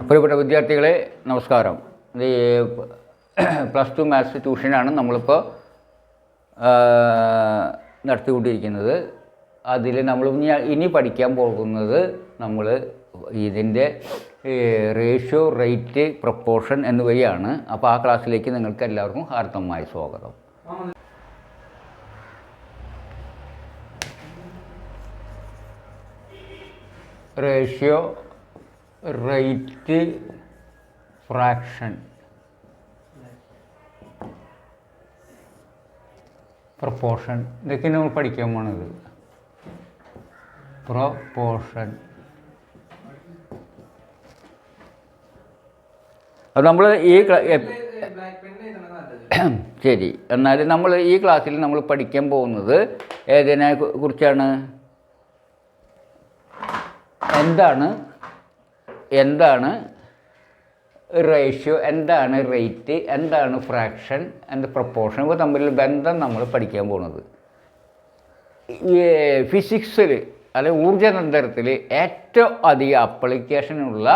പ്രിയപ്പെട്ട വിദ്യാർത്ഥികളെ നമസ്കാരം. ഇത് +2 മാത്സ് ട്യൂഷനാണ് നമ്മളിപ്പോൾ നടത്തിക്കൊണ്ടിരിക്കുന്നത്. അതിൽ നമ്മൾ ഇനി പഠിക്കാൻ പോകുന്നത് നമ്മൾ ഇതിൻ്റെ റേഷ്യോ, റേറ്റ്, പ്രൊപ്പോർഷൻ എന്നിവയാണ്. അപ്പോൾ ആ ക്ലാസ്സിലേക്ക് നിങ്ങൾക്ക് എല്ലാവർക്കും ഹാർദമായ സ്വാഗതം. റേഷ്യോ, റേറ്റ്, ഫ്രാക്ഷൻ, പ്രൊപ്പോർഷൻ, ഇതൊക്കെ നമ്മൾ പഠിക്കാൻ പോണത്. പ്രൊപ്പോർഷൻ അത് നമ്മൾ ശരി. എന്നാൽ നമ്മൾ ഈ ക്ലാസ്സിൽ നമ്മൾ പഠിക്കാൻ പോകുന്നത് ഏതിനെ കുറിച്ചാണ്? എന്താണ് റേഷ്യോ, എന്താണ് റേറ്റ്, എന്താണ് ഫ്രാക്ഷൻ, എന്ത് പ്രൊപ്പോർഷൻ, ഇവ തമ്മിലുള്ള ബന്ധം നമ്മൾ പഠിക്കാൻ പോകുന്നത്. ഫിസിക്സിൽ അല്ലെങ്കിൽ ഊർജ്ജതന്ത്രത്തിൽ ഏറ്റവും അധികം ആപ്ലിക്കേഷനുള്ള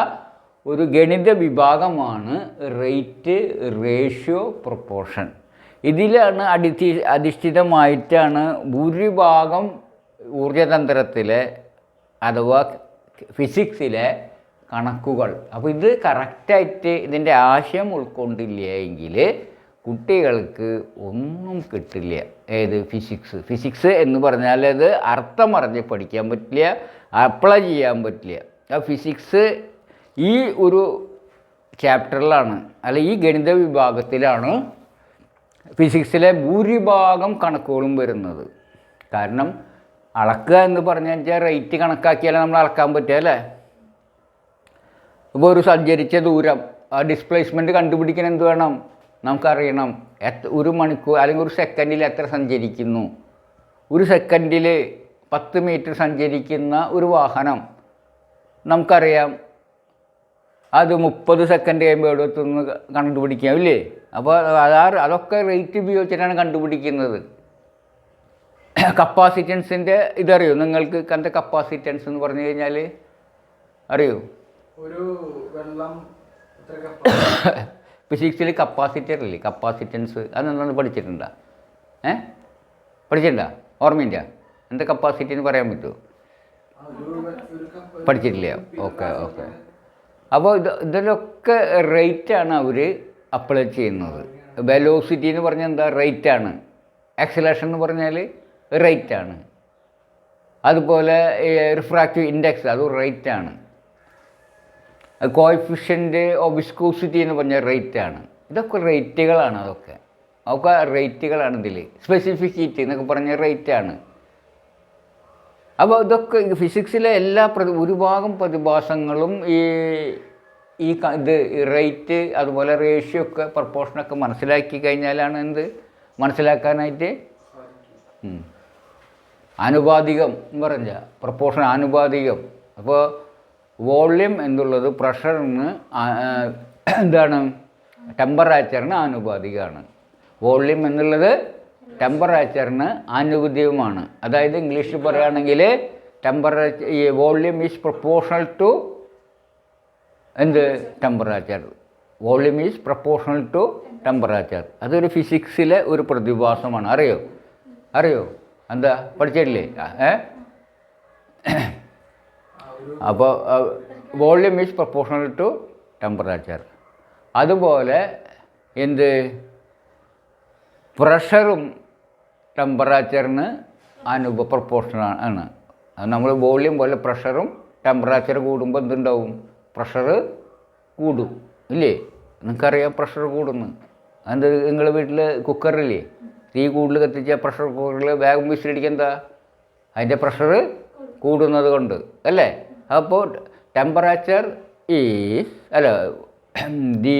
ഒരു ഗണിത വിഭാഗമാണ് റേറ്റ്, റേഷ്യോ, പ്രൊപ്പോർഷൻ. ഇതിലാണ് അധിഷ്ഠിതമായിട്ടാണ് ഭൂരിഭാഗം ഊർജ്ജതന്ത്രത്തിലെ അഥവാ ഫിസിക്സിലെ കണക്കുകൾ. അപ്പോൾ ഇത് കറക്റ്റായിട്ട് ഇതിൻ്റെ ആശയം ഉൾക്കൊണ്ടില്ല എങ്കിൽ കുട്ടികൾക്ക് ഒന്നും കിട്ടില്ല. ഏത് ഫിസിക്സ് എന്ന് പറഞ്ഞാൽ അത് അർത്ഥം അറിഞ്ഞ് പഠിക്കാൻ പറ്റില്ല, അപ്ലൈ ചെയ്യാൻ പറ്റില്ല. ആ ഫിസിക്സ് ഈ ഒരു ചാപ്റ്ററിലാണ്, അല്ല ഈ ഗണിത വിഭാഗത്തിലാണ് ഫിസിക്സിലെ ഭൂരിഭാഗം കണക്കുകളും വരുന്നത്. കാരണം അളക്കുക എന്ന് പറഞ്ഞു വെച്ചാൽ റേറ്റ് കണക്കാക്കിയാലേ നമ്മൾ അളക്കാൻ പറ്റുക, അല്ലേ? ഇപ്പോൾ ഒരു സഞ്ചരിച്ച ദൂരം, ആ ഡിസ്പ്ലേസ്മെൻറ്റ് കണ്ടുപിടിക്കാൻ എന്ത് വേണം? നമുക്കറിയണം ഒരു മണിക്കൂർ അല്ലെങ്കിൽ ഒരു സെക്കൻഡിൽ എത്ര സഞ്ചരിക്കുന്നു. ഒരു സെക്കൻഡിൽ 10 മീറ്റർ സഞ്ചരിക്കുന്ന ഒരു വാഹനം നമുക്കറിയാം, അത് 30 സെക്കൻഡ് കഴിയുമ്പോൾ എവിടെ എത്തുന്നു കണ്ടുപിടിക്കാം, ഇല്ലേ? അപ്പോൾ അതൊക്കെ റേറ്റ് ഉപയോഗിച്ചിട്ടാണ് കണ്ടുപിടിക്കുന്നത്. കപ്പാസിറ്റൻസിൻ്റെ ഇതറിയോ നിങ്ങൾക്ക്? എന്താ കപ്പാസിറ്റൻസ് എന്ന് പറഞ്ഞു കഴിഞ്ഞാൽ അറിയോ? ഒരു വെള്ളം ഫിസിക്സിൽ കപ്പാസിറ്റർ ഇല്ലേ, കപ്പാസിറ്റൻസ്, അതെന്താണെന്ന് പഠിച്ചിട്ടുണ്ടോ? പഠിച്ചിട്ടുണ്ടോ? ഓർമ്മയില്ല? എന്താ കപ്പാസിറ്റി എന്ന് പറയാൻ പറ്റുമോ? പഠിച്ചിട്ടില്ല? ഓക്കെ. അപ്പോൾ ഇതിലൊക്കെ റേറ്റാണ് അവർ അപ്ലൈ ചെയ്യുന്നത്. വെലോസിറ്റി എന്ന് പറഞ്ഞാൽ എന്താ? റേറ്റാണ്. ആക്സിലറേഷൻ എന്ന് പറഞ്ഞാൽ റേറ്റാണ്. അതുപോലെ റിഫ്രാക്റ്റീവ് ഇൻഡെക്സ്, അത് റേറ്റാണ്. കോഎഫിഷ്യൻ്റ് ഓഫ് വിസ്കോസിറ്റി എന്ന് പറഞ്ഞാൽ റേറ്റാണ്. ഇതൊക്കെ റേറ്റുകളാണ്. അതൊക്കെ റേറ്റുകളാണ്. ഇതിൽ സ്പെസിഫിസിറ്റി എന്നൊക്കെ പറഞ്ഞ റേറ്റാണ്. അപ്പോൾ ഇതൊക്കെ ഫിസിക്സിലെ എല്ലാ ഭൂരിഭാഗം പ്രതിഭാസങ്ങളും ഇത് റേറ്റ്, അതുപോലെ റേഷ്യോ ഒക്കെ പ്രൊപ്പോർഷനൊക്കെ മനസ്സിലാക്കി കഴിഞ്ഞാലാണ് എന്ത് മനസ്സിലാക്കാനായിട്ട് ആനുപാതികം എന്ന് പറഞ്ഞാൽ പ്രൊപ്പോർഷൻ ആനുപാതികം. അപ്പോൾ വോള്യം എന്നുള്ളത് പ്രഷറിന് എന്താണ്? ടെമ്പറേച്ചറിന് ആനുപാതികമാണ്. വോള്യം എന്നുള്ളത് ടെമ്പറേച്ചറിന് ആനുപാതികമാണ്. അതായത് ഇംഗ്ലീഷിൽ പറയുകയാണെങ്കിൽ വോള്യം ഈസ് പ്രൊപ്പോർഷണൽ ടു എന്ത്? Temperature. Volume is proportional to temperature. അതൊരു ഫിസിക്സിലെ ഒരു പ്രതിഭാസമാണ്. അറിയോ? എന്താ പഠിച്ചിട്ടില്ലേ? അപ്പോൾ volume is proportional to temperature. അതുപോലെ എന്ത്? പ്രഷറും ടെമ്പറേച്ചറിന് പ്രൊപ്പോർഷണൽ ആണ്. അത് നമ്മൾ വോള്യം പോലെ പ്രഷറും ടെമ്പറേച്ചർ കൂടുമ്പോൾ എന്തുണ്ടാവും? പ്രഷർ കൂടും, ഇല്ലേ? നിങ്ങൾക്കറിയാം പ്രഷർ കൂടുന്നു. അത് നിങ്ങൾ വീട്ടിൽ കുക്കറില്ലേ, തീ കൂടുതൽ കത്തിച്ച പ്രഷർ കുക്കറിൽ വേഗം വിസിലടിക്കുക, എന്താ? അതിൻ്റെ പ്രഷർ കൂടുന്നത് കൊണ്ട്, അല്ലേ? അപ്പോൾ temperature the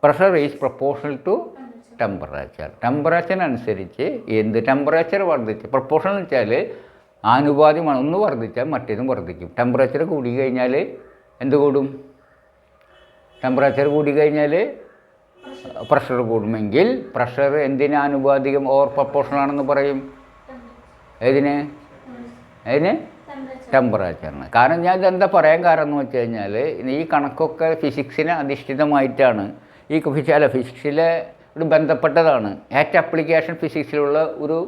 pressure is proportional to temperature. ടെമ്പറേച്ചറിനനുസരിച്ച് ടെമ്പറേച്ചർ വർദ്ധിച്ച്, പ്രൊപ്പോർഷൻ എന്ന് വെച്ചാൽ ആനുപാതികമാണ്. ഒന്ന് വർദ്ധിച്ചാൽ മറ്റേതും വർദ്ധിക്കും. ടെമ്പറേച്ചർ കൂടി കഴിഞ്ഞാൽ എന്ത് കൂടും? ടെമ്പറേച്ചർ കൂടി കഴിഞ്ഞാൽ പ്രഷർ കൂടുമെങ്കിൽ പ്രഷർ എന്തിന് ആനുപാതികം ഓർ പ്രൊപ്പോർഷണൽ ആണെന്ന് പറയും? ഏതിന്? ടെമ്പറേച്ചറിന്. കാരണം ഞാൻ ഇതെന്താ പറയാൻ കാരണം എന്ന് വെച്ച് കഴിഞ്ഞാൽ ഈ കണക്കൊക്കെ ഫിസിക്സിനെ അധിഷ്ഠിതമായിട്ടാണ് ഫിസിക്സിലെ ഒരു ബന്ധപ്പെട്ടതാണ്. ഏറ്റവും ആപ്ലിക്കേഷൻ ഫിസിക്സിലുള്ള ഒരു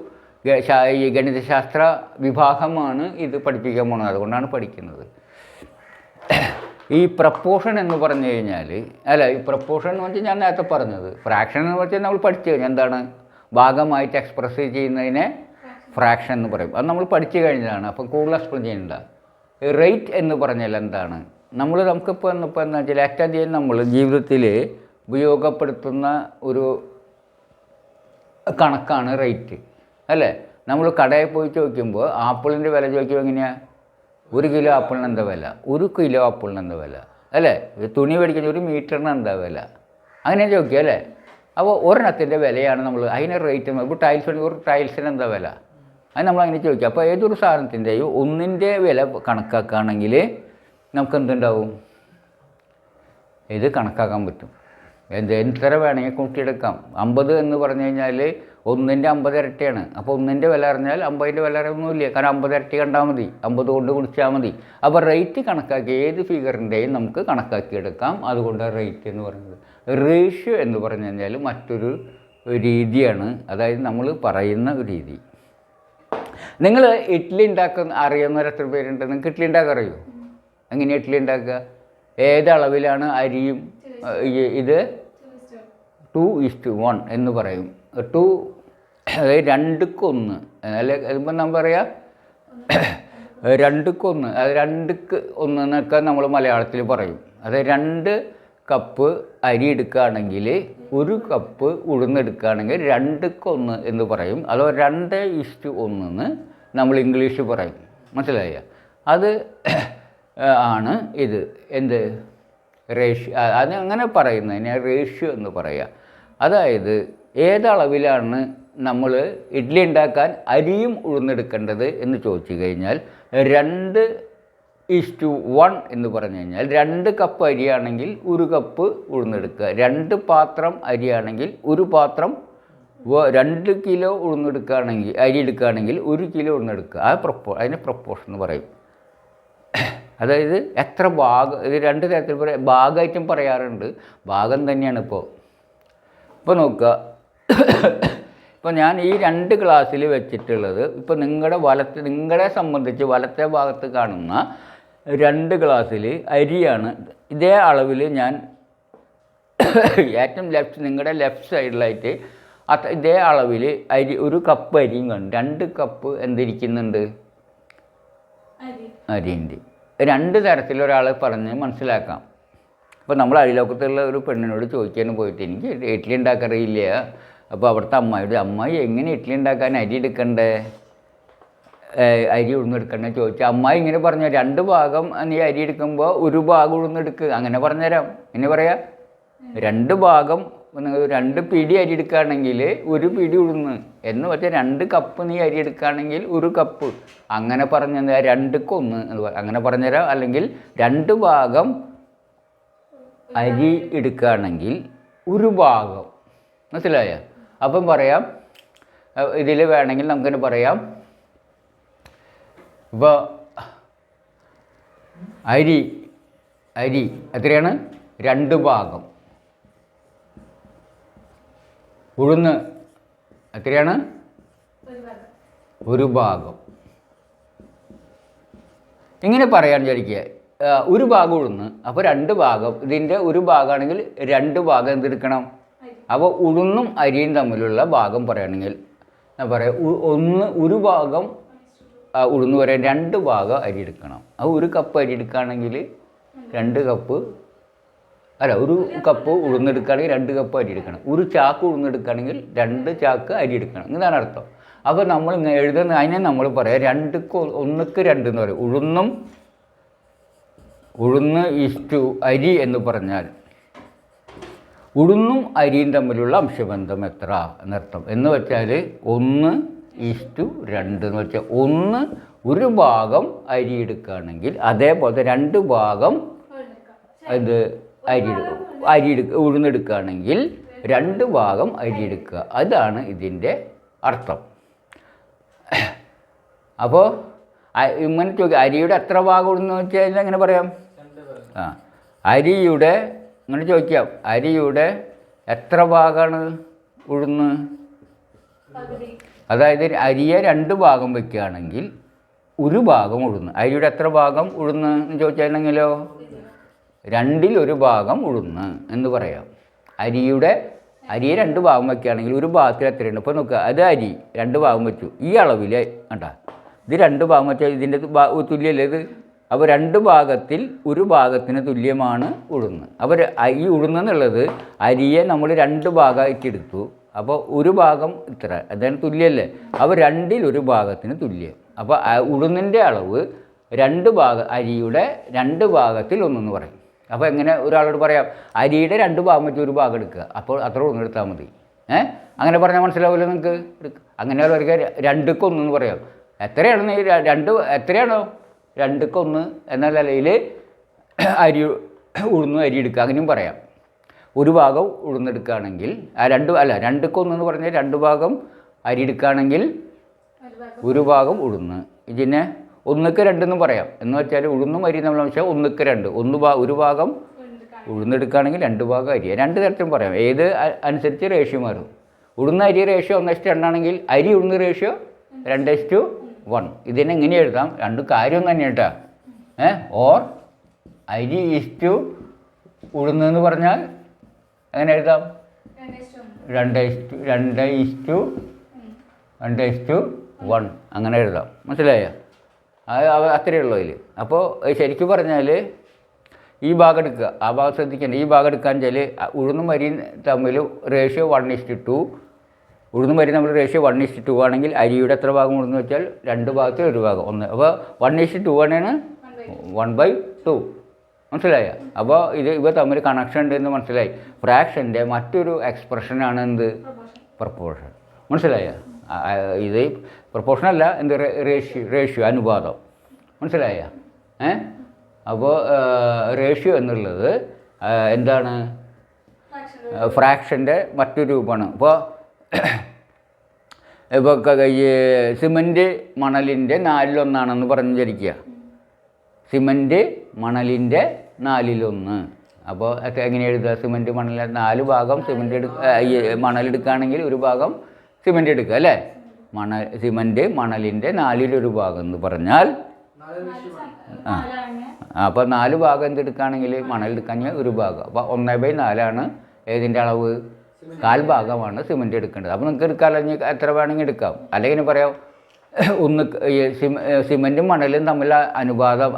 ഈ ഗണിതശാസ്ത്ര വിഭാഗമാണ് ഇത് പഠിപ്പിക്കാൻ പോകുന്നത്. അതുകൊണ്ടാണ് പഠിക്കുന്നത്. ഈ പ്രപ്പോർഷൻ എന്ന് പറഞ്ഞു കഴിഞ്ഞാൽ ഈ പ്രപ്പോർഷൻ എന്ന് വെച്ചാൽ ഞാൻ നേരത്തെ പറഞ്ഞത്, ഫ്രാക്ഷൻ എന്ന് വെച്ചാൽ നമ്മൾ പഠിച്ചു കഴിഞ്ഞാൽ എന്താണ്, ഭാഗമായിട്ട് എക്സ്പ്രസ് ചെയ്യുന്നതിനെ ഫ്രാക്ഷൻ എന്ന് പറയും. അത് നമ്മൾ പഠിച്ചു കഴിഞ്ഞതാണ്. അപ്പം കൂടുതൽ എക്സ്പ്ലെയിൻ ചെയ്യണ്ട. റേറ്റ് എന്ന് പറഞ്ഞാൽ എന്താണ്, നമുക്കിപ്പോൾ എന്താ വെച്ചാൽ ഏറ്റവും അധികം നമ്മൾ ജീവിതത്തിൽ ഉപയോഗപ്പെടുത്തുന്ന ഒരു കണക്കാണ് റേറ്റ്, അല്ലേ? നമ്മൾ കടയിൽ പോയി ചോദിക്കുമ്പോൾ ആപ്പിളിൻ്റെ വില ചോദിക്കുമ്പോൾ എങ്ങനെയാണ്, 1 കിലോ ആപ്പിളിന് എന്താ വില, 1 കിലോ ആപ്പിളിന് എന്താ വില, അല്ലേ? തുണി മേടിക്കുന്ന 1 മീറ്ററിന് എന്താ വില, അങ്ങനെ ചോദിക്കുക, അല്ലേ? അപ്പോൾ ഒരെണ്ണത്തിൻ്റെ വിലയാണ് നമ്മൾ അതിന് റേറ്റ്. ഇപ്പോൾ ടൈൽസ് ഒരു ടൈൽസിന് എന്താ വില, അത് നമ്മളങ്ങനെ ചോദിക്കുക. അപ്പോൾ ഏതൊരു സാധനത്തിൻ്റെയും ഒന്നിൻ്റെ വില കണക്കാക്കുകയാണെങ്കിൽ നമുക്ക് എന്തുണ്ടാവും, ഇത് കണക്കാക്കാൻ പറ്റും. എത്ര വേണമെങ്കിൽ കൂട്ടിയെടുക്കാം. 50 എന്ന് പറഞ്ഞു കഴിഞ്ഞാൽ 1ൻ്റെ 50 ഇരട്ടിയാണ്. അപ്പോൾ 1ൻ്റെ വില അറിഞ്ഞാൽ 50ൻ്റെ വില അറിയൊന്നുമില്ല. കാരണം 50 ഇരട്ടി കണ്ടാൽ മതി, 50 കൊണ്ട് കുടിച്ചാൽ മതി. അപ്പോൾ റേറ്റ് കണക്കാക്കി ഏത് ഫിഗറിൻ്റെയും നമുക്ക് കണക്കാക്കിയെടുക്കാം. അതുകൊണ്ട് റേറ്റ് എന്ന് പറയുന്നത്. റേഷ്യോ എന്ന് പറഞ്ഞു കഴിഞ്ഞാൽ മറ്റൊരു രീതിയാണ്, അതായത് നമ്മൾ പറയുന്ന ഒരു രീതി. നിങ്ങൾ ഇഡ്ഡലി ഉണ്ടാക്കുന്ന അറിയുന്നവർ എത്ര പേരുണ്ട്? നിങ്ങൾക്ക് ഇഡ്ഡലി ഉണ്ടാക്കാൻ അറിയുമോ? എങ്ങനെയാണ് ഇഡ്ഡലി ഉണ്ടാക്കുക? ഏത് അളവിലാണ് അരിയും ഇത് 2:1 എന്ന് പറയും. 2 അതായത് 2:1 അല്ലെ, ഇപ്പം നമ്മൾ പറയാം 2:1, അത് 2:1 എന്നൊക്കെ നമ്മൾ മലയാളത്തിൽ പറയും. അതായത് 2 കപ്പ് അരി എടുക്കുകയാണെങ്കിൽ 1 കപ്പ് ഉഴുന്നെടുക്കുകയാണെങ്കിൽ 2:1 എന്ന് പറയും. അതോ 2:1 എന്ന് നമ്മൾ ഇംഗ്ലീഷ് പറയും. മനസ്സിലായ? അത് ആണ് ഇത് എന്ത് റേഷ്യോ, അത് അങ്ങനെ പറയുന്നതിന് റേഷ്യോ എന്ന് പറയുക. അതായത് ഏതളവിലാണ് നമ്മൾ ഇഡ്ഡലി ഉണ്ടാക്കാൻ അരിയും ഉഴുന്നെടുക്കേണ്ടത് എന്ന് ചോദിച്ചു കഴിഞ്ഞാൽ 2:1 എന്ന് പറഞ്ഞു കഴിഞ്ഞാൽ 2 കപ്പ് അരിയാണെങ്കിൽ 1 കപ്പ് ഉഴുന്നെടുക്കുക. 2 പാത്രം അരിയാണെങ്കിൽ 1 പാത്രം, 2 കിലോ ഉഴുന്നെടുക്കുകയാണെങ്കിൽ അരി എടുക്കുകയാണെങ്കിൽ 1 കിലോ ഉഴുന്നെടുക്കുക. അതിന് പ്രപ്പോർഷൻ എന്ന് പറയും. അതായത് എത്ര ഭാഗം, ഇത് 2 തരത്തിൽ ഭാഗമായിട്ടും പറയാറുണ്ട്. ഭാഗം തന്നെയാണ് ഇപ്പോൾ നോക്കുക. ഇപ്പോൾ ഞാൻ ഈ 2 ഗ്ലാസ്സിൽ വെച്ചിട്ടുള്ളത്, ഇപ്പോൾ നിങ്ങളെ സംബന്ധിച്ച് വലത്തെ ഭാഗത്ത് കാണുന്ന 2 ഗ്ലാസ്സിൽ അരിയാണ്. ഇതേ അളവിൽ ഞാൻ ഏറ്റവും നിങ്ങളുടെ ലെഫ്റ്റ് സൈഡിലായിട്ട് ഇതേ അളവിൽ അരി 1 കപ്പ് അരിയും കാണും. 2 കപ്പ് എന്തിരിക്കുന്നുണ്ട്, അരിയുണ്ട്. 2 തരത്തിലൊരാൾ പറഞ്ഞ് മനസ്സിലാക്കാം. അപ്പോൾ നമ്മൾ അയൽവക്കത്തുള്ള ഒരു പെണ്ണിനോട് ചോദിക്കാൻ പോയിട്ട്, എനിക്ക് ഇഡ്ഡലി ഉണ്ടാക്കാറിയില്ല. അപ്പോൾ അവിടുത്തെ അമ്മായി എങ്ങനെ ഇഡ്ഡലി ഉണ്ടാക്കാൻ അരി എടുക്കണ്ടേ, അരി ഉഴുന്നെടുക്കണ്ടേ ചോദിച്ചാൽ അമ്മായി ഇങ്ങനെ പറഞ്ഞു, 2 ഭാഗം നീ അരി എടുക്കുമ്പോൾ 1 ഭാഗം ഉഴുന്നെടുക്കുക. അങ്ങനെ പറഞ്ഞുതരാം. എന്നെ പറയാം, 2 ഭാഗം 2 പിടി അരി എടുക്കുകയാണെങ്കിൽ 1 പിടി ഉഴുന്ന് എന്ന് വെച്ചാൽ 2 കപ്പ് നീ അരി എടുക്കുകയാണെങ്കിൽ 1 കപ്പ്. അങ്ങനെ പറഞ്ഞു 2:1 അങ്ങനെ പറഞ്ഞുതരാം. അല്ലെങ്കിൽ 2 ഭാഗം അരി എടുക്കുകയാണെങ്കിൽ 1 ഭാഗം. മനസ്സിലായ? അപ്പം പറയാം, ഇതിൽ വേണമെങ്കിൽ നമുക്കിങ്ങനെ പറയാം. ഇപ്പോൾ അരി എത്രയാണ്, 2 ഭാഗം. ഉഴുന്ന് എത്രയാണ്, 1 ഭാഗം. ഇങ്ങനെ പറയാൻ വിചാരിക്കുക. 1 ഭാഗം ഉഴുന്ന്, അപ്പോൾ 2 ഭാഗം. ഇതിൻ്റെ 1 ഭാഗമാണെങ്കിൽ 2 ഭാഗം എന്തെടുക്കണം. അപ്പോൾ ഉഴുന്നും അരിയും തമ്മിലുള്ള ഭാഗം പറയുകയാണെങ്കിൽ ഞാൻ പറയാം, 1 ഭാഗം ഉഴുന്ന് പറയാൻ 2 ഭാഗം അരി എടുക്കണം. അത് 1 കപ്പ് അരി എടുക്കുകയാണെങ്കിൽ 2 കപ്പ്, അല്ല 1 കപ്പ് ഉഴുന്നെടുക്കുകയാണെങ്കിൽ 2 കപ്പ് അരി എടുക്കണം. 1 ചാക്ക് ഉഴുന്നെടുക്കുകയാണെങ്കിൽ 2 ചാക്ക് അരി എടുക്കണം. ഇതാണ് അർത്ഥം. അപ്പോൾ നമ്മൾ എഴുതുന്ന അതിനെ നമ്മൾ പറയാം 2:1 എന്ന് പറയും. ഉഴുന്ന് ഇഷ്ടു അരി എന്ന് പറഞ്ഞാൽ ഉഴുന്നും അരിയും തമ്മിലുള്ള അംശബന്ധം എത്ര എന്നർത്ഥം. എന്ന് വെച്ചാൽ 1:2 എന്ന് വെച്ചാൽ 1 ഭാഗം അരി എടുക്കുകയാണെങ്കിൽ അതേപോലെ 2 ഭാഗം ഇത് ഉഴുന്നെടുക്കുകയാണെങ്കിൽ 2 ഭാഗം അരി എടുക്കുക. അതാണ് ഇതിൻ്റെ അർത്ഥം. അപ്പോൾ ഇങ്ങനെ ചോദിക്കുക അരിയുടെ എത്ര ഭാഗം ഉഴുന്ന് വെച്ചാൽ എങ്ങനെ പറയാം? 2 ഭാഗം. ആ അരിയുടെ ഇങ്ങനെ ചോദിക്കാം അരിയുടെ എത്ര ഭാഗമാണ് ഉഴുന്ന്? അതായത് അരിയെ 2 ഭാഗം വയ്ക്കുകയാണെങ്കിൽ ഒരു ഭാഗം ഉഴുന്ന്. അരിയുടെ എത്ര ഭാഗം ഉഴുന്ന് എന്ന് ചോദിച്ചാണെങ്കിലോ 1/2 ഭാഗം ഉഴുന്ന് എന്ന് പറയാം. അരിയെ 2 ഭാഗം വയ്ക്കുകയാണെങ്കിൽ ഒരു ഭാഗത്തിൽ എത്രയുണ്ട്? ഇപ്പോൾ നോക്കുക, അത് അരി 2 ഭാഗം വെച്ചു. ഈ അളവിൽ കണ്ടാ ഇത് 2 ഭാഗം വെച്ചാൽ ഇതിൻ്റെ തുല്യമല്ലേ ഇത്? അപ്പോൾ 2 ഭാഗത്തിൽ ഒരു ഭാഗത്തിന് തുല്യമാണ് ഉഴുന്ന്. അപ്പോൾ ഈ ഉഴുന്നെന്നുള്ളത് അരിയെ നമ്മൾ 2 ഭാഗമായിട്ട് എടുത്തു. അപ്പോൾ ഒരു ഭാഗം ഇത്ര, അതാണ് തുല്യമല്ലേ? അപ്പോൾ 2/1 ഭാഗത്തിന് തുല്യം. അപ്പോൾ ഉഴുന്നിൻ്റെ അളവ് 2 ഭാഗം, അരിയുടെ 2 ഭാഗത്തിൽ 1 എന്ന് പറയും. അപ്പോൾ എങ്ങനെ ഒരാളോട് പറയാം? അരിയുടെ 2 ഭാഗം വെച്ച് ഒരു ഭാഗം എടുക്കുക, അപ്പോൾ അത്ര ഉഴുന്നെടുത്താൽ മതി. അങ്ങനെ പറഞ്ഞാൽ മനസ്സിലാവില്ല നിങ്ങൾക്ക്? അങ്ങനെ ഒരിക്കൽ 2ക്ക് 1 എന്ന് പറയാം. എത്രയാണ് 2 എത്രയാണോ 2ക്ക് 1 എന്ന നിലയിൽ അരി ഉഴുന്ന് അരി എടുക്കുക, അങ്ങനെയും പറയാം. ഒരു ഭാഗം ഉഴുന്നെടുക്കുകയാണെങ്കിൽ 2ക്ക് 1 എന്ന് പറഞ്ഞാൽ 2 ഭാഗം അരി എടുക്കുകയാണെങ്കിൽ ഒരു ഭാഗം ഉഴുന്ന്. ഇതിനെ 1ക്ക് 2 എന്നും പറയാം. എന്ന് വെച്ചാൽ ഉഴുന്നും അരി നമ്മൾ വെച്ചാൽ 1ക്ക് 2 ഒരു ഭാഗം ഉഴുന്നെടുക്കുകയാണെങ്കിൽ 2 ഭാഗം അരി. 2 തരത്തിലും പറയാം. ഏത് അനുസരിച്ച് റേഷ്യോ മാറും. ഉഴുന്ന അരി റേഷ്യോ 1:2 ആണെങ്കിൽ അരി ഉഴുന്ന് റേഷ്യോ 2:1. ഇതിനെങ്ങനെ എഴുതാം? 2 കാര്യം തന്നെ കേട്ടോ. ഓർ അരി ഈസ്റ്റു ഉഴുന്ന് എന്ന് പറഞ്ഞാൽ എങ്ങനെ എഴുതാം? 2:1 അങ്ങനെ എഴുതാം. മനസ്സിലായോ? അത് അത്രയേ ഉള്ളൂ അതിൽ. അപ്പോൾ ശരിക്കും പറഞ്ഞാൽ ഈ ഭാഗം എടുക്കുക, ആ ഭാഗം ശ്രദ്ധിക്കേണ്ട. ഈ ഭാഗം എടുക്കാൻ വെച്ചാൽ ഉഴുന്നും അരിയും തമ്മിൽ റേഷ്യോ 1:2. ഉഴുന്നും അരി നമ്മൾ റേഷ്യോ 1:2 ആണെങ്കിൽ അരിയുടെ എത്ര ഭാഗം ഉഴുന്ന് വെച്ചാൽ 2 ഭാഗത്തിൽ ഒരു ഭാഗം 1. അപ്പോൾ 1:2 ആണ് 1/2. മനസ്സിലായ? അപ്പോൾ ഇവ തമ്മിൽ കണക്ഷൻ ഉണ്ടെന്ന് മനസ്സിലായി. ഫ്രാക്ഷൻ്റെ മറ്റൊരു എക്സ്പ്രഷനാണ് എന്ത്? പ്രപ്പോർഷൻ. മനസ്സിലായ? ഇത് പ്രപ്പോർഷൻ അല്ല, എന്ത്? റേഷ്യോ അനുപാതം. മനസ്സിലായ? അപ്പോൾ റേഷ്യോ എന്നുള്ളത് എന്താണ്? ഫ്രാക്ഷൻ്റെ മറ്റൊരു രൂപമാണ്. ഇപ്പോൾ ഈ സിമൻറ്റ് മണലിൻ്റെ 4/1 പറഞ്ഞ് വിചാരിക്കുക. സിമൻറ്റ് മണലിൻ്റെ 4/1. അപ്പോൾ എങ്ങനെ എഴുതുക? സിമൻറ്റ് മണൽ 4 ഭാഗം സിമൻറ്റ് മണലെടുക്കുകയാണെങ്കിൽ ഒരു ഭാഗം സിമൻറ്റ് എടുക്കുക അല്ലേ? സിമൻറ്റ് മണലിൻ്റെ 4/1 ഭാഗം എന്ന് പറഞ്ഞാൽ അപ്പോൾ 4 ഭാഗം എന്തെടുക്കുകയാണെങ്കിൽ മണലെടുക്കുകയാണെങ്കിൽ ഒരു ഭാഗം. അപ്പോൾ 1/4 ഏതിൻ്റെ അളവ്? 1/4 ഭാഗമാണ് സിമൻറ്റ് എടുക്കേണ്ടത്. അപ്പോൾ നിങ്ങൾക്ക് എടുക്കാം, അല്ലെങ്കിൽ എത്ര വേണമെങ്കിൽ എടുക്കാം. അല്ലെങ്കിൽ പറയാം സിമൻറ്റും മണലും തമ്മിലുള്ള അനുപാതം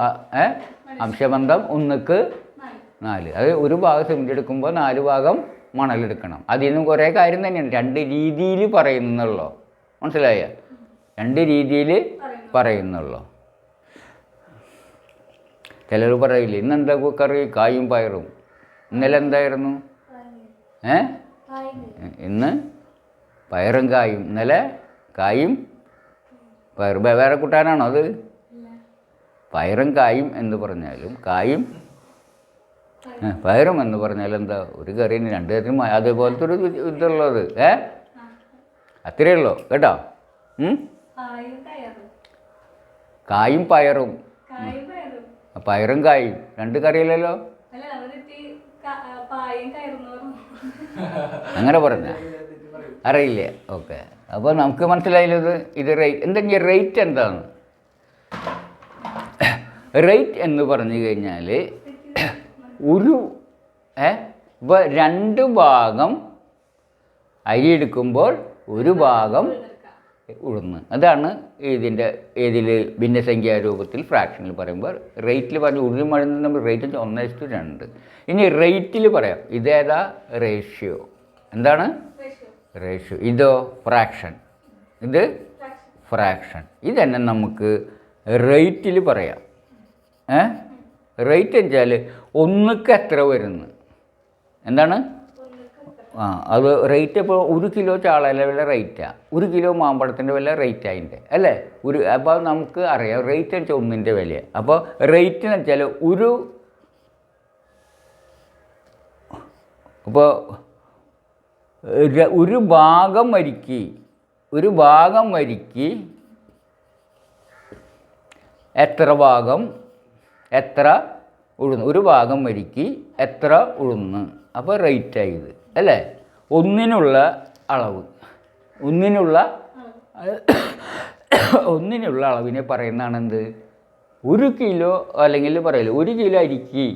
അംശബന്ധം 1:4. അത് ഒരു ഭാഗം സിമൻറ്റ് എടുക്കുമ്പോൾ 4 ഭാഗം മണലെടുക്കണം. അതിൽ നിന്നും കുറേ കാര്യം തന്നെയാണ്. 2 രീതിയിൽ പറയുന്നുള്ളൂ. മനസ്സിലായ? 2 രീതിയിൽ പറയുന്നുള്ളൂ. ചിലർ പറയില്ലേ ഇന്നെന്താ കറി? കായും പയറും. ഇന്നലെ എന്തായിരുന്നു? ഇന്ന് പയറും കായും. ഇന്നലെ കായും പയറും. വേറെ കൂട്ടാനാണോ അത്? പയറും കായും എന്ന് പറഞ്ഞാലും കായും പയറും എന്ന് പറഞ്ഞാലും എന്താ? ഒരു കറിന് 2 തരത്തിനും അതേപോലത്തെ ഒരു ഇതുള്ളത്. അത്രയേ ഉള്ളൂ കേട്ടോ. കായും പയറും, പയറും കായും 2 കറിയില്ലല്ലോ. അങ്ങനെ പറഞ്ഞ അറിയില്ലേ? ഓക്കെ. അപ്പോൾ നമുക്ക് മനസ്സിലായില്ലത്. ഇത് റേറ്റ് എന്താ? റേറ്റ് എന്താണ്? റേറ്റ് എന്ന് പറഞ്ഞു കഴിഞ്ഞാൽ ഒരു ഇപ്പോൾ 2 ഭാഗം അരി എടുക്കുമ്പോൾ ഒരു ഭാഗം ഉഴുന്ന്. അതാണ് ഇതിൽ ഭിന്നസംഖ്യാ രൂപത്തിൽ ഫ്രാക്ഷനിൽ പറയുമ്പോൾ റേറ്റിൽ പറഞ്ഞു. ഉഴുന്നും മഴുന്നും നമ്മൾ റേറ്റ് 1:2. ഇനി റേറ്റിൽ പറയാം. ഇതേതാ? റേഷ്യോ. എന്താണ്? റേഷ്യോ. ഇതോ? ഫ്രാക്ഷൻ. ഇത് ഫ്രാക്ഷൻ. ഇതന്നെ നമുക്ക് റേറ്റിൽ പറയാം. റേറ്റ് വെച്ചാൽ 1ക്ക് എത്ര വരുന്നു? എന്താണ്? അത് റേറ്റ്. ഇപ്പോൾ 1 കിലോ ചാളയിലെ വില റേറ്റാണ്, 1 കിലോ മാമ്പഴത്തിൻ്റെ വില റേറ്റ് അതിൻ്റെ അല്ലേ? അപ്പോൾ നമുക്ക് അറിയാം റേറ്റ് വെച്ചാൽ 1ൻ്റെ വിലയാണ്. അപ്പോൾ റേറ്റ് എന്ന് വെച്ചാൽ ഇപ്പോൾ ഒരു ഭാഗം വരിക്ക് എത്ര ഭാഗം എത്ര ഉഴുന്ന്, ഒരു ഭാഗം വരിക്ക് എത്ര ഉഴുന്ന്. അപ്പോൾ റേറ്റായി ഇത് അല്ലേ. ഒന്നിനുള്ള അളവ്, ഒന്നിനുള്ള അളവിനെ പറയുന്നതാണ് എന്ത്, 1 കിലോ. അല്ലെങ്കിൽ പറയില്ല 1 കിലോ അരിക്ക്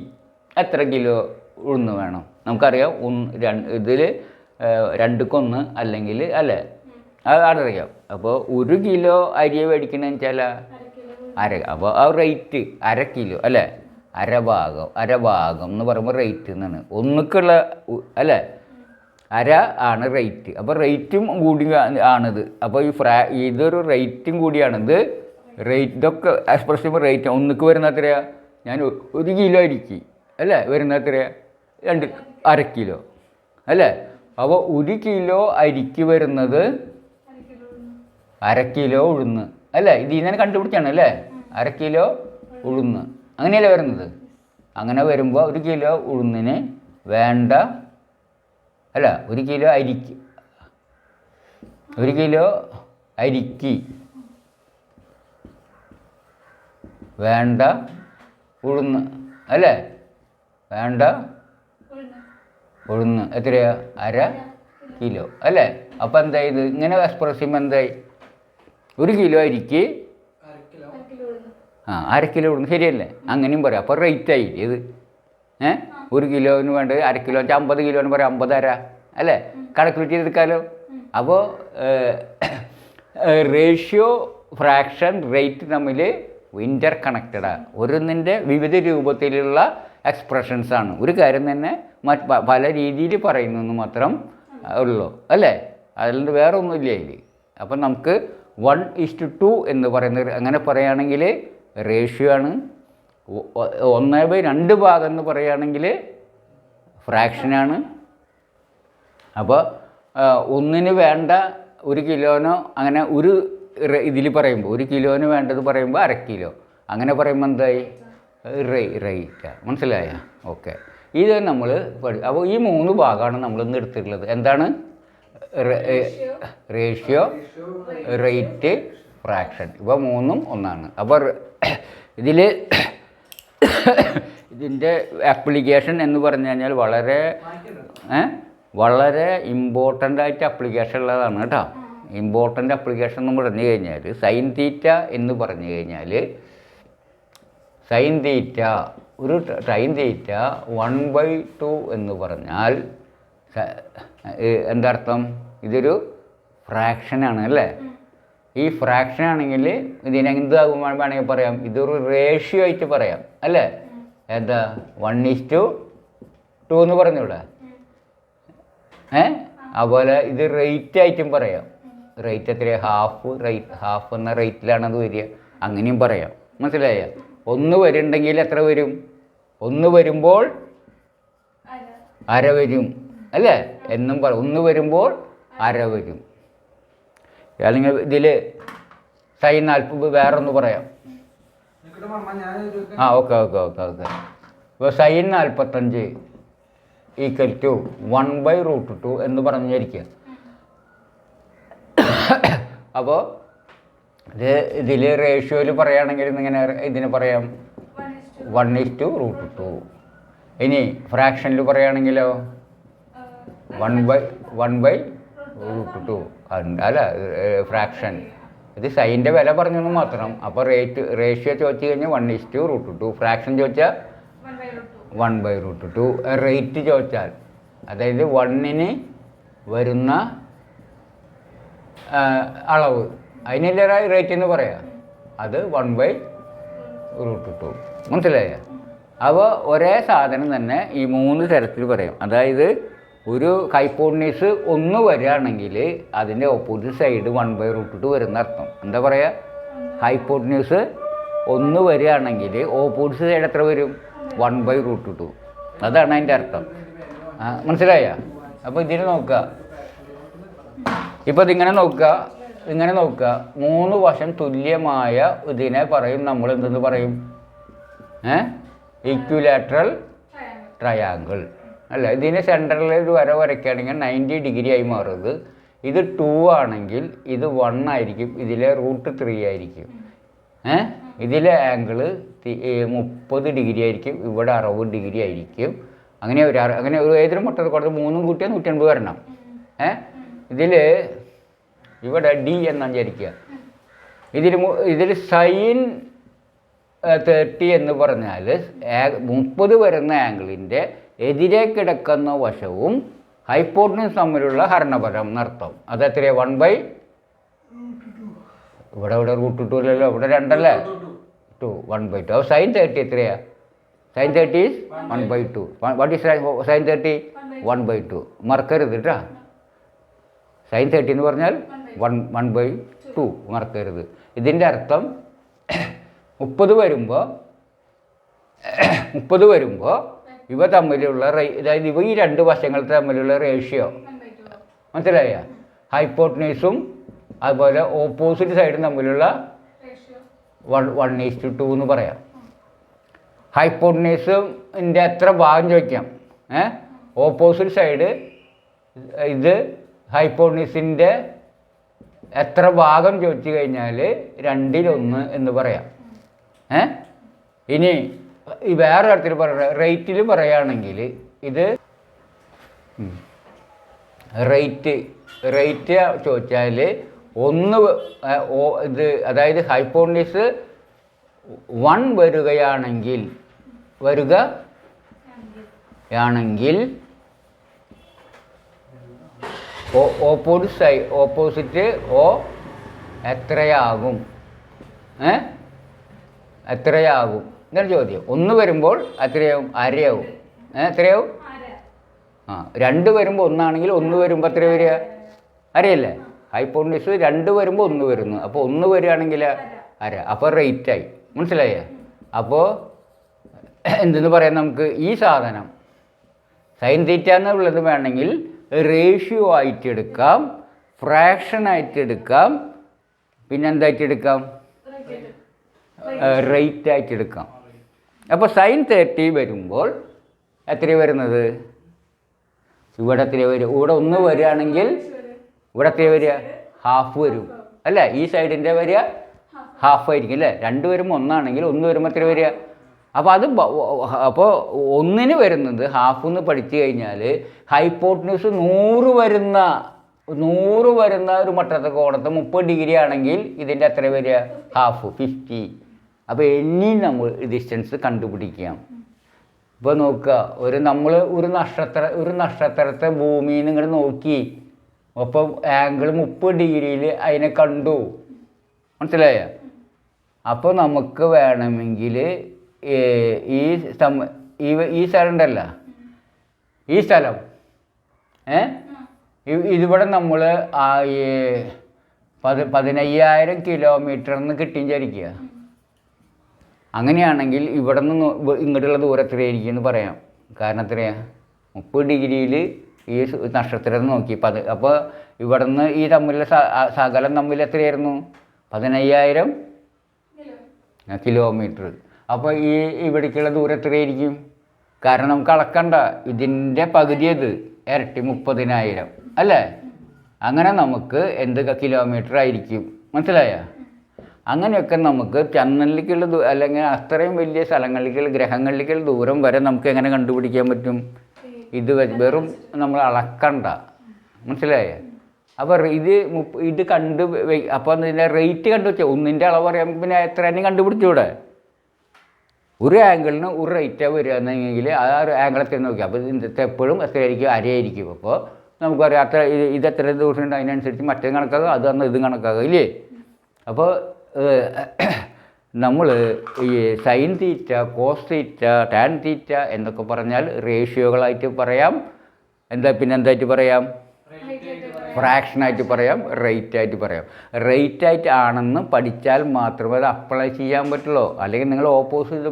എത്ര കിലോ ഉഴുന്ന് വേണം. നമുക്കറിയാം ഇതിൽ 2:1 അല്ലെങ്കിൽ അല്ലേ, അതറിയാം. അപ്പോൾ 1 കിലോ അരി മേടിക്കണമെന്ന് വെച്ചാൽ അപ്പോൾ ആ റേറ്റ് 1/2 കിലോ അല്ലേ, അരഭാഗം എന്ന് പറയുമ്പോൾ റേറ്റ് എന്നാണ്. ഒന്നുക്കുള്ള അല്ലേ, അര ആണ് റേറ്റ്. അപ്പോൾ റേറ്റും കൂടി ആണിത്. അപ്പോൾ ഇതൊരു റേറ്റും കൂടിയാണിത്. ഇതൊക്കെ എക്സ്പ്രഷൻ റേറ്റ്. ഒന്നുക്ക് വരുന്ന എത്രയാ, ഞാൻ 1 കിലോ അരിക്ക് അല്ലേ വരുന്ന എത്രയാ, 1/2 കിലോ അല്ലേ. അപ്പോൾ 1 കിലോ അരിക്ക് വരുന്നത് 1/2 കിലോ ഉഴുന്ന് അല്ലേ. ഇതിൽ നിന്ന് തന്നെ കണ്ടുപിടിച്ചാണ് അല്ലേ, 1/2 കിലോ ഉഴുന്ന് അങ്ങനെയല്ലേ വരുന്നത്. അങ്ങനെ വരുമ്പോൾ 1 കിലോ ഉഴുന്നിന് വേണ്ട അല്ല 1 കിലോ അരിക്ക്, 1 കിലോ അരിക്ക് വേണ്ട ഉഴുന്ന് അല്ലേ, വേണ്ട ഉഴുന്ന് എത്രയാ, 1/2 കിലോ അല്ലേ. അപ്പോൾ എന്തായി ഇത് ഇങ്ങനെ എക്സ്പ്രസ് ചെയ്യുമ്പോൾ എന്തായി, 1 കിലോ അരിക്ക് 1/2 കിലോ ഉഴുന്ന് ശരിയല്ലേ, അങ്ങനെയും പറയാം. അപ്പോൾ റേറ്റായി ഇത് 1 കിലോന് വേണ്ടത് 1/2 കിലോ 50 കിലോന്ന് പറയാം, 50 അര അല്ലേ, കാൽക്കുലേറ്റ് ചെയ്തെടുക്കാമല്ലോ. അപ്പോൾ റേഷ്യോ ഫ്രാക്ഷൻ റേറ്റ് തമ്മിൽ ഇൻ്റർ കണക്റ്റഡാണ്. ഓരോന്നിൻ്റെ വിവിധ രൂപത്തിലുള്ള എക്സ്പ്രഷൻസാണ്. ഒരു കാര്യം തന്നെ പല രീതിയിൽ പറയുന്നു മാത്രം ഉള്ളൂ അല്ലേ, അതിൽ വേറെ ഒന്നുമില്ല അതിൽ. അപ്പം നമുക്ക് 1:2 എന്ന് പറയുന്നത് അങ്ങനെ പറയുകയാണെങ്കിൽ റേഷ്യോ ആണ്. 1/2 ഭാഗം എന്ന് പറയുകയാണെങ്കിൽ ഫ്രാക്ഷനാണ്. അപ്പോൾ ഒന്നിന് വേണ്ട 1 കിലോനോ അങ്ങനെ ഒരു ഇതിൽ പറയുമ്പോൾ 1 കിലോന് വേണ്ടത് പറയുമ്പോൾ 1/2 കിലോ അങ്ങനെ പറയുമ്പോൾ എന്തായി റേറ്റാണ്. മനസ്സിലായ? ഓക്കെ, ഇത് നമ്മൾ അപ്പോൾ ഈ 3 ഭാഗമാണ് നമ്മളിന്ന് എടുത്തിട്ടുള്ളത്. എന്താണ് റേഷ്യോ, റേറ്റ്, ഫ്രാക്ഷൻ. ഇപ്പോൾ 3ഉം ഒന്നാണ്. അപ്പോൾ ഇതിൻ്റെ ആപ്ലിക്കേഷൻ എന്ന് പറഞ്ഞു കഴിഞ്ഞാൽ വളരെ ഇമ്പോർട്ടൻ്റ് ആയിട്ട് ആപ്ലിക്കേഷൻ ഉള്ളതാണ് കേട്ടോ. ഇമ്പോർട്ടൻ്റ് ആപ്ലിക്കേഷൻ എന്ന് പറഞ്ഞു കഴിഞ്ഞാൽ സൈൻ തീറ്റ എന്ന് പറഞ്ഞു കഴിഞ്ഞാൽ സൈൻ തീറ്റ 1/2 എന്ന് പറഞ്ഞാൽ എന്താർത്ഥം, ഇതൊരു ഫ്രാക്ഷനാണ് അല്ലേ. ഈ ഫ്രാക്ഷൻ ആണെങ്കിൽ ഇതിനെ എന്താകും വേണമെങ്കിൽ പറയാം, ഇതൊരു റേഷ്യോ ആയിട്ട് പറയാം അല്ലേ. എന്താ 1:2 എന്ന് പറഞ്ഞൂടെ. അതുപോലെ ഇത് റേറ്റ് ആയിട്ടും പറയാം. റേറ്റ് എത്രയാണ്, ഹാഫ് എന്ന റേറ്റിലാണത് വരിക, അങ്ങനെയും പറയാം. മനസ്സിലായ? 1 വരുന്നുണ്ടെങ്കിൽ എത്ര വരും, 1 വരുമ്പോൾ 1/2 വരും അല്ലേ എന്നും പറയും. 1 വരുമ്പോൾ 1/2 വരും. അല്ലെങ്കിൽ ഇതിൽ സൈൻ 40 വേറൊന്ന് പറയാം. ഓക്കെ. ഇപ്പോൾ സൈൻ 45 = 1/√2 എന്ന് പറഞ്ഞിരിക്കുക. അപ്പോൾ ഇതിൽ റേഷ്യോയിൽ പറയുകയാണെങ്കിൽ ഇങ്ങനെ ഇതിന് പറയാം 1:√2. ഇനി ഫ്രാക്ഷനിൽ പറയുകയാണെങ്കിലോ 1/√2 അല്ല ഫ്രാക്ഷൻ. ഇത് സൈൻ്റെ വില പറഞ്ഞെന്ന് മാത്രം. അപ്പോൾ റേഷ്യോ ചോദിച്ചു കഴിഞ്ഞാൽ 1:√2, ഫ്രാക്ഷൻ ചോദിച്ചാൽ 1/√2, റേറ്റ് ചോദിച്ചാൽ അതായത് 1ന് വരുന്ന അളവ് അതിനല്ലേ റേറ്റ് എന്ന് പറയാം, അത് 1/√2. മനസ്സിലായ? അപ്പോൾ ഒരേ സാധനം തന്നെ ഈ 3 തരത്തിൽ പറയാം. അതായത് ഒരു ഹൈപ്പോട്ടനീസ് 1 വരികയാണെങ്കിൽ അതിൻ്റെ ഓപ്പോസിറ്റ് സൈഡ് 1/√2 വരുന്ന അർത്ഥം. എന്താ പറയുക, ഹൈപ്പോട്ടനീസ് 1 വരികയാണെങ്കിൽ ഓപ്പോസിറ്റ് സൈഡ് എത്ര വരും, 1/√2. അതാണ് അതിൻ്റെ അർത്ഥം. മനസ്സിലായ? അപ്പോൾ ഇതിന് നോക്കുക, ഇപ്പോൾ ഇതിങ്ങനെ നോക്കുക, 3 വശം തുല്യമായ ഇതിനെ പറയും നമ്മൾ എന്തെന്ന് പറയും, ഈക്വിലാറ്ററൽ ട്രയാങ്കിൾ അല്ല. ഇതിന് സെൻറ്ററിൽ ഒരു വര വരയ്ക്കുകയാണെങ്കിൽ 90 ഡിഗ്രി ആയി മാറുന്നത്. ഇത് 2 ആണെങ്കിൽ ഇത് 1 ആയിരിക്കും, ഇതിലെ √3 ആയിരിക്കും. ഇതിലെ ആംഗിള് 30 ഡിഗ്രി ആയിരിക്കും, ഇവിടെ 60 ഡിഗ്രി ആയിരിക്കും. അങ്ങനെ ഒരു ഏതൊരു മുട്ട കൊടുത്ത് 3 കൂട്ടിയാൽ 180 വരണം. ഇതിൽ ഇവിടെ ഡി എന്നാണ് വിചാരിക്കുക. ഇതിൽ സൈൻ 30 എന്ന് പറഞ്ഞാൽ 30 വരുന്ന ആംഗിളിൻ്റെ എതിരെ കിടക്കുന്ന വശവും ഹൈപ്പോട്ടനസ് തമ്മിലുള്ള ഹരണഫലം എന്നർത്ഥം. അത് എത്രയാണ്? 1/2. ഇവിടെ √2 അല്ലല്ലോ, ഇവിടെ 2 അല്ലേ, 2 1/2. അപ്പോൾ സൈൻ 30 എത്രയാണ്? Sine 30 is 1/2. What is sine 30? 1/2. മറക്കരുത് കേട്ടോ. സൈൻ 30 എന്ന് പറഞ്ഞാൽ 1/2 മറക്കരുത്. ഇതിൻ്റെ അർത്ഥം 30 വരുമ്പോൾ ഇവ തമ്മിലുള്ള അതായത് ഇവ ഈ 2 വശങ്ങൾ തമ്മിലുള്ള റേഷ്യോ മനസ്സിലായ? ഹൈപ്പോട്ടനീസും അതുപോലെ ഓപ്പോസിറ്റ് സൈഡും തമ്മിലുള്ള 1:2 എന്ന് പറയാം. ഹൈപ്പോട്ടനീസിൻ്റെ എത്ര ഭാഗം ചോദിക്കാം. ഓപ്പോസിറ്റ് സൈഡ് ഇത് ഹൈപ്പോട്ടനീസിൻ്റെ എത്ര ഭാഗം ചോദിച്ചു കഴിഞ്ഞാൽ 2/1 എന്ന് പറയാം. ഇനി വേറെ തരത്തിൽ റേറ്റിൽ പറയുകയാണെങ്കിൽ ഇത് റേറ്റ് ചോദിച്ചാൽ ഇത് അതായത് ഹൈപ്പോട്ടനീസ് 1 വരികയാണെങ്കിൽ ഓപ്പോസിറ്റ് ഓ എത്രയാകും? ഇതാണ് ചോദ്യം. 1 വരുമ്പോൾ എത്രയാവും? അരയാവും. എത്രയാവും? 2 വരുമ്പോൾ 1 ആണെങ്കിൽ 1 വരുമ്പോൾ എത്ര വരിക? അരയല്ലേ? ഹൈപ്പോട്ടനീസ് 2 വരുമ്പോൾ 1 വരുന്നു. അപ്പോൾ 1 വരികയാണെങ്കിൽ അര. അപ്പോൾ റേറ്റായി. മനസ്സിലായേ? അപ്പോൾ എന്തെന്ന് പറയാം നമുക്ക്? ഈ സാധനം സൈൻ തീറ്റ എന്നുള്ളത് വേണമെങ്കിൽ റേഷ്യോ ആയിട്ട് എടുക്കാം, ഫ്രാക്ഷൻ ആയിട്ട് എടുക്കാം, പിന്നെ എന്തായിട്ട് എടുക്കാം? റേറ്റ് ആയിട്ട് എടുക്കാം. അപ്പോൾ സൈൻ 30 വരുമ്പോൾ എത്ര വരുന്നത്? ഇവിടെ എത്ര വരും? ഇവിടെ 1 വരികയാണെങ്കിൽ ഇവിടെ എത്ര വരിക? ഹാഫ് വരും അല്ലേ? ഈ സൈഡിൻ്റെ വരിക ഹാഫ് ആയിരിക്കും അല്ലേ? 2 വരുമ്പോൾ 1 ആണെങ്കിൽ 1 വരുമ്പോൾ എത്ര വരിക? അപ്പോൾ 1 വരുന്നത് ഹാഫ് എന്ന് പഠിച്ചു കഴിഞ്ഞാൽ ഹൈപ്പോട്ടനസ് 100 വരുന്ന ഒരു മട്ടത്തെ കോണത്ത് 30 ഡിഗ്രി ആണെങ്കിൽ ഇതിൻ്റെ എത്ര വരിക? ഹാഫ് 50. അപ്പോൾ ഇനി നമ്മൾ ഡിസ്റ്റൻസ് കണ്ടുപിടിക്കാം. ഇപ്പോൾ നോക്കുക, നമ്മൾ ഒരു നക്ഷത്രത്തെ ഭൂമിയിൽ നിന്ന് ഇങ്ങോട്ട് നോക്കി, അപ്പോൾ ആംഗിൾ 30 ഡിഗ്രിയിൽ അതിനെ കണ്ടു. മനസ്സിലായ? അപ്പോൾ നമുക്ക് വേണമെങ്കിൽ ഈ സ്ഥലം ഉണ്ടല്ല, ഈ സ്ഥലം ഇതിവിടെ നമ്മൾ 15,000 കിലോമീറ്റർ എന്ന് കിട്ടിയിരിക്കുക. അങ്ങനെയാണെങ്കിൽ ഇവിടെ നിന്ന് ഇങ്ങോട്ടുള്ള ദൂരം എത്രയായിരിക്കും എന്ന് പറയാം. കാരണം എത്രയാണ്? 30 ഡിഗ്രിയിൽ ഈ നക്ഷത്രത്തെ നോക്കി. അപ്പോൾ ഇവിടെ നിന്ന് ഈ തമ്മിലുള്ള സകലം തമ്മിൽ എത്രയായിരുന്നു? 15,000 കിലോമീറ്റർ. അപ്പോൾ ഇവിടേക്കുള്ള ദൂരം എത്രയായിരിക്കും? കാരണം നമുക്ക് അളക്കണ്ട, ഇതിൻ്റെ പകുതി അത് ഇരട്ടി 30,000 അല്ലേ? അങ്ങനെ നമുക്ക് എന്ത് കിലോമീറ്റർ ആയിരിക്കും? മനസ്സിലായ? അങ്ങനെയൊക്കെ നമുക്ക് ചന്ദ്രനിലേക്കുള്ള അല്ലെങ്കിൽ അത്രയും വലിയ സ്ഥലങ്ങളിലേക്കുള്ള ഗ്രഹങ്ങളിലേക്കുള്ള ദൂരം വരെ നമുക്ക് എങ്ങനെ കണ്ടുപിടിക്കാൻ പറ്റും? ഇത് വെറും നമ്മൾ അളക്കണ്ട. മനസ്സിലായ? അപ്പോൾ ഇത് അപ്പോൾ ഇതിൻ്റെ റേറ്റ് കണ്ടുവച്ചാൽ 1ൻ്റെ അളവ് പറയാൻ പിന്നെ എത്ര തന്നെ കണ്ടുപിടിച്ചൂടെ? ഒരു ആംഗിളിന് ഒരു റേറ്റാണ് വരിക എന്നെങ്കിൽ ആ ഒരു ആംഗിളത്തിൽ നോക്കി. അപ്പോൾ ഇന്നത്തെ എപ്പോഴും എത്രയായിരിക്കും? അരയായിരിക്കും. അപ്പോൾ നമുക്കറിയാം ഇത് എത്ര ദിവസം ഉണ്ട്, അതിനനുസരിച്ച് മറ്റേ കണക്കാകുക, അത് തന്ന ഇതും കണക്കാകുക ഇല്ലേ? അപ്പോൾ നമ്മൾ ഈ sine theta, cos theta, tan theta എന്നൊക്കെ പറഞ്ഞാൽ റേഷ്യോകളായിട്ട് പറയാം. പിന്നെന്തായിട്ട് പറയാം? ഫ്രാക്ഷനായിട്ട് പറയാം, റേറ്റായിട്ട് പറയാം. റേറ്റായിട്ട് ആണെന്ന് പഠിച്ചാൽ മാത്രമേ അത് അപ്ലൈ ചെയ്യാൻ പറ്റുള്ളൂ. അല്ലെങ്കിൽ നിങ്ങൾ ഓപ്പോസിറ്റ്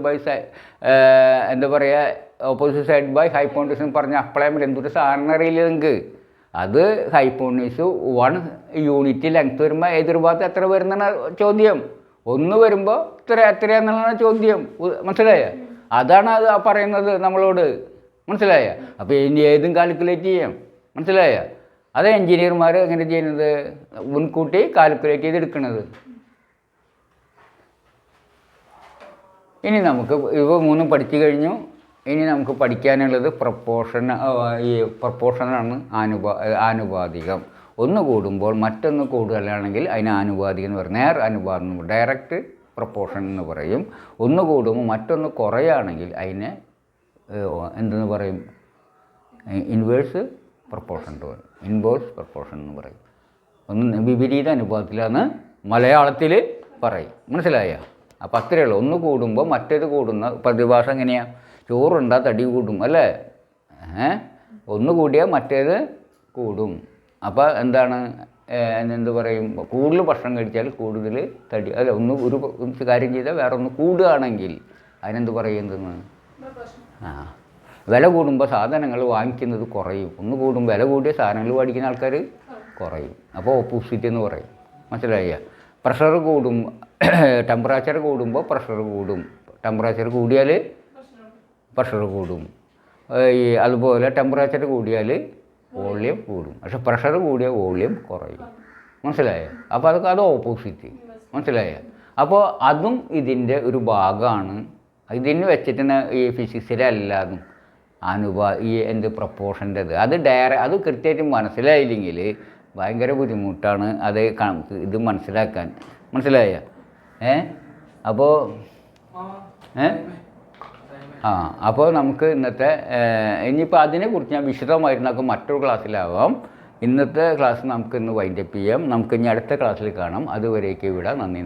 സൈഡ് ബൈ ഹൈപ്പോട്ടനസ് പറഞ്ഞ് അപ്ലൈ ചെയ്യാൻ പറ്റും. എന്തൊരു സാധനം അറിയില്ല നിങ്ങൾക്ക്. അത് ഹൈപ്പോട്ടനസ് 1 യൂണിറ്റ് ലെങ്ത് വരുമ്പോൾ ഏതൊരു ഭാഗത്ത് എത്ര വരുന്നതാണ് ചോദ്യം. 1 വരുമ്പോൾ എത്രയാണെന്നുള്ളതാണ് ചോദ്യം. മനസ്സിലായ? അതാണ് അത് പറയുന്നത് നമ്മളോട്. മനസ്സിലായ? അപ്പോൾ ഇനി ഏതും കാൽക്കുലേറ്റ് ചെയ്യാം. മനസ്സിലായ? അത് എൻജിനീയർമാർ എങ്ങനെ ചെയ്യുന്നത്? മുൻകൂട്ടി കാൽക്കുലേറ്റ് ചെയ്ത് എടുക്കുന്നത്. ഇനി നമുക്ക് ഇവ മൂന്നും പഠിച്ചു കഴിഞ്ഞു. ഇനി നമുക്ക് പഠിക്കാനുള്ളത് ഈ പ്രപ്പോർഷനാണ് ആനുപാതികം. ഒന്ന് കൂടുമ്പോൾ മറ്റൊന്ന് കൂടുതലാണെങ്കിൽ അതിന് ആനുപാതികം എന്ന് പറയും. നേർ അനുപാതം, ഡയറക്റ്റ് പ്രപ്പോർഷൻ എന്ന് പറയും. ഒന്ന് കൂടുമ്പോൾ മറ്റൊന്ന് കുറയാണെങ്കിൽ അതിനെ എന്തെന്ന് പറയും? ഇൻവേഴ്സ് പ്രപ്പോർഷൻ എന്ന് പറയും. ഇൻവേഴ്സ് പ്രപ്പോർഷൻ എന്ന് പറയും. ഒന്ന് വിപരീത അനുപാതത്തിലാണ് മലയാളത്തിൽ പറയും. മനസ്സിലായോ? അപ്പോൾ അത്രയേ ഉള്ളൂ. ഒന്ന് കൂടുമ്പോൾ മറ്റേത് കൂടുന്ന പ്രതിഭാഷ എങ്ങനെയാണ്? ചോറുണ്ടാ തടി കൂടും അല്ലേ? ഒന്ന് കൂടിയാൽ മറ്റേത് കൂടും. അപ്പോൾ എന്താണ് എന്ത് പറയും? കൂടുതൽ ഭക്ഷണം കഴിച്ചാൽ കൂടുതൽ തടി അല്ല, ഒരു കാര്യം ചെയ്താൽ വേറെ ഒന്ന് കൂടുകയാണെങ്കിൽ അതിനെന്ത് പറയുന്നതെന്ന്? വില കൂടുമ്പോൾ സാധനങ്ങൾ വാങ്ങിക്കുന്നത് കുറയും. ഒന്ന് കൂടുമ്പോൾ വില കൂടിയ സാധനങ്ങൾ മേടിക്കുന്ന ആൾക്കാർ കുറയും. അപ്പോൾ ഓപ്പോസിറ്റ് എന്ന് പറയും. മനസ്സിലായ? പ്രഷർ കൂടും, ടെമ്പറേച്ചർ കൂടുമ്പോൾ പ്രഷർ കൂടും. ടെമ്പറേച്ചർ കൂടിയാൽ പ്രഷർ കൂടും. അതുപോലെ ടെമ്പറേച്ചർ കൂടിയാൽ വോള്യം കൂടും. പക്ഷെ പ്രഷർ കൂടിയ വോള്യം കുറയും. മനസ്സിലായോ? അപ്പോൾ അത് ഓപ്പോസിറ്റ്. മനസ്സിലായോ? അപ്പോൾ അതും ഇതിൻ്റെ ഒരു ഭാഗമാണ്. ഇതിന് വെച്ചിട്ട് ഈ ഫിസിക്സിലല്ലാതും ഈ പ്രപ്പോർഷൻ്റെത് അത് കൃത്യമായിട്ട് മനസ്സിലായില്ലെങ്കിൽ ഭയങ്കര ബുദ്ധിമുട്ടാണ് അത് ഇത് മനസ്സിലാക്കാൻ. മനസ്സിലായോ? അപ്പോൾ അപ്പോൾ നമുക്ക് ഇന്നത്തെ ഇനിയിപ്പോൾ അതിനെക്കുറിച്ച് ഞാൻ വിശദമായിരുന്നൊക്കെ മറ്റൊരു ക്ലാസ്സിലാവാം. ഇന്നത്തെ ക്ലാസ് നമുക്ക് ഇന്ന് വൈൻഡപ്പ് ചെയ്യാം. നമുക്ക് ഇനി അടുത്ത ക്ലാസ്സിൽ കാണാം. അതുവരേക്കും ഇവിടെ നന്ദി.